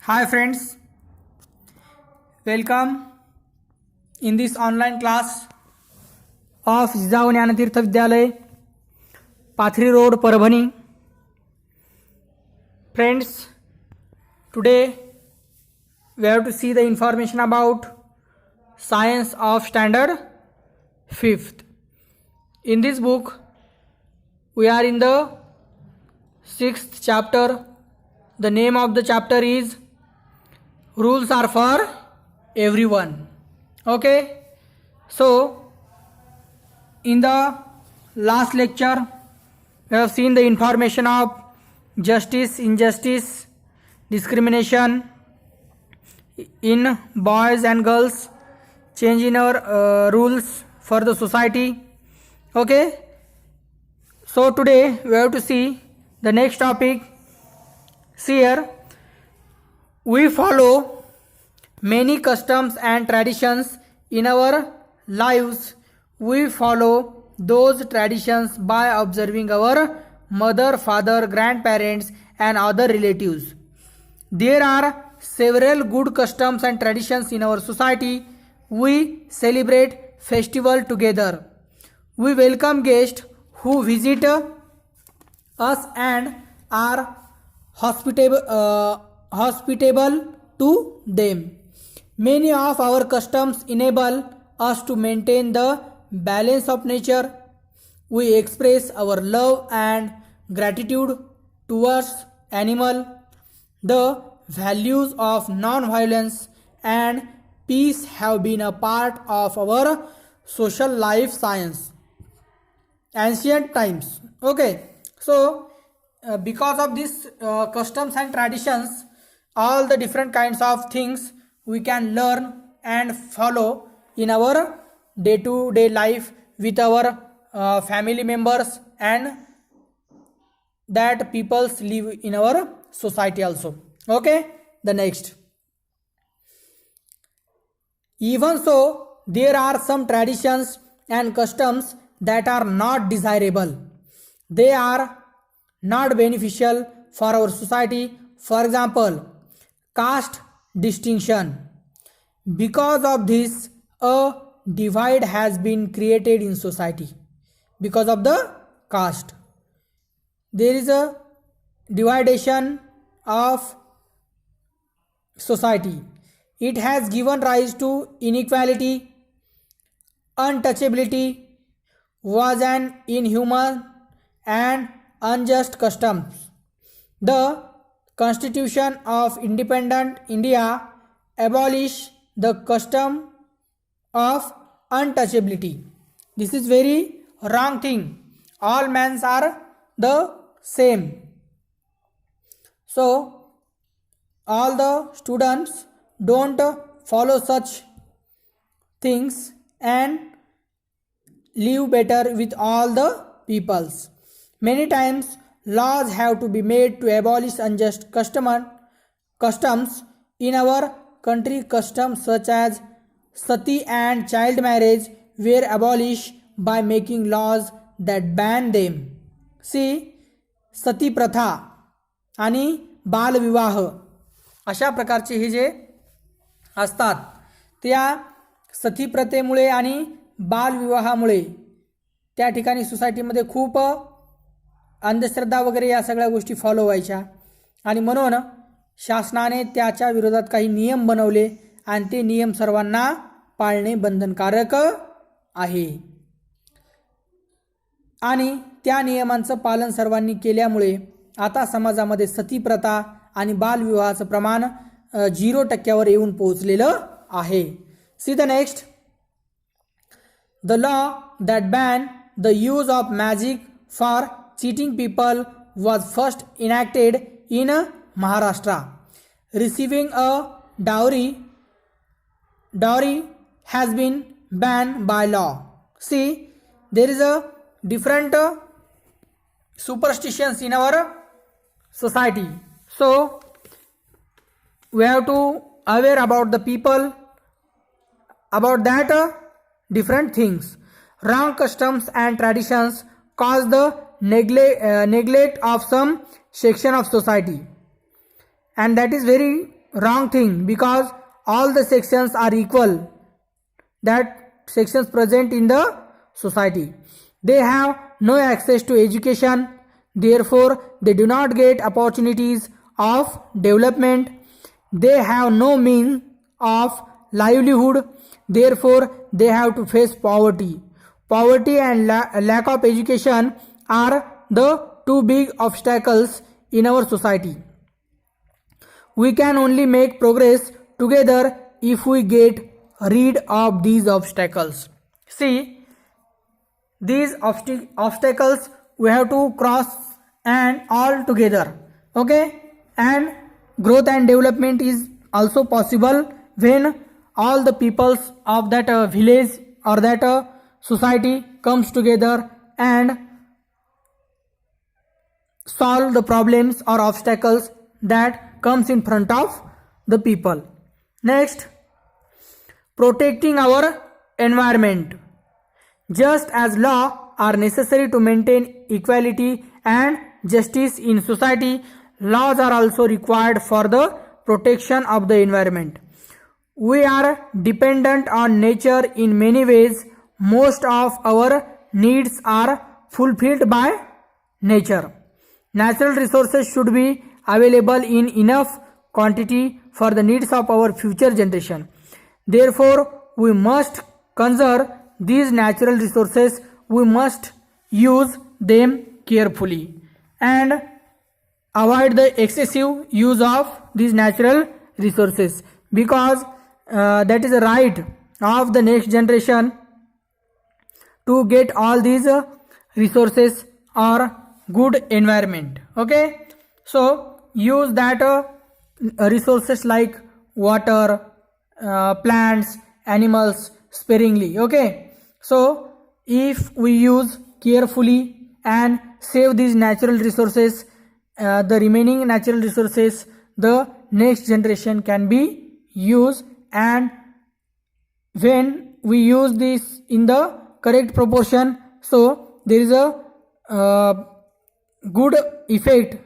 Hi friends, welcome in this online class of Jijau Dnyantirth Vidyalaya, Pathri road, Parbhani. Friends, today we have to see the information about science of standard 5th. In this book, we are in the 6th chapter. The name of the chapter is Rules are for everyone. Okay, so in the last lecture we have seen the information of justice, injustice, discrimination in boys and girls, change in our rules for the society. Okay, so today we have to see the next topic. See here, we follow many customs and traditions in our lives. We follow those traditions by observing our mother, father, grandparents and other relatives. There are several good customs and traditions in our society. We celebrate festival together. We welcome guests who visit us and are hospitable to them. Many of our customs enable us to maintain the balance of nature. We express our love and gratitude towards animal. The values of non-violence and peace have been a part of our social life since ancient times. Okay, so because of this customs and traditions, all the different kinds of things we can learn and follow in our day-to-day life with our family members, and that peoples live in our society also. Okay, the next. Even so, there are some traditions and customs that are not desirable. They are not beneficial for our society. For example, caste distinction. Because of this, a divide has been created in society. Because of the caste, there is a dividation of society. It has given rise to inequality. Untouchability was an inhuman and unjust customs. The Constitution of Independent India abolished the custom of untouchability. This is very wrong thing. All men are the same. So all the students don't follow such things and live better with all the peoples. Many times laws have to be made to abolish unjust customs in our country. Customs such as sati and child marriage were abolished by making laws that ban them. See, सती प्रथा आणि बालविवाह अशा प्रकारचे हे जे असतात, त्या सती प्रथेमुळे आणि बालविवाहामुळे त्या ठिकाणी सोसायटीमध्ये खूप अंधश्रद्धा वगैरे या सगळ्या गोष्टी फॉलो व्हायच्या, आणि म्हणून शासनाने त्याच्या विरोधात काही नियम बनवले आणि ते नियम सर्वांना पाळणे बंधनकारक आहे. आणि त्या नियमांचं पालन सर्वांनी केल्यामुळे आता समाजामध्ये सती प्रथा आणि बालविवाहाचं प्रमाण 0% येऊन पोहोचलेलं आहे. See the next. The law that ban the use of magic for cheating people was first enacted in Maharashtra. Receiving a dowry has been banned by law. See, there is a different superstitions in our society. So we have to aware about the people about that different things. Wrong customs and traditions cause the neglect of some section of society, and that is very wrong thing, because all the sections are equal, that sections present in the society. They have no access to education, therefore they do not get opportunities of development. They have no means of livelihood, therefore they have to face poverty. Poverty and lack of education are the two big obstacles in our society. We can only make progress together if we get rid of these obstacles. See, these obstacles we have to cross and all together. Okay, and growth and development is also possible when all the peoples of that village or that society comes together and solve the problems or obstacles that comes in front of the people. Next, protecting our environment. Just as law are necessary to maintain equality and justice in society, laws are also required for the protection of the environment. We are dependent on nature in many ways. Most of our needs are fulfilled by nature. Natural resources should be available in enough quantity for the needs of our future generation. Therefore, we must conserve these natural resources. We must use them carefully and avoid the excessive use of these natural resources, because that is a right of the next generation to get all these resources or good environment. Okay, so use that resources like water, plants, animals sparingly. Okay, so if we use carefully and save these natural resources, the remaining natural resources the next generation can be used, and when we use this in the correct proportion, so there is a good effect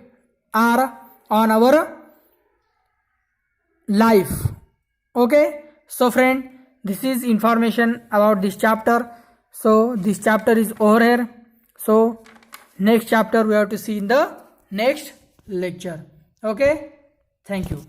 are on our life. Okay, so friend, this is information about this chapter. So this chapter is over here. So next chapter we have to see in the next lecture. Okay, thank you.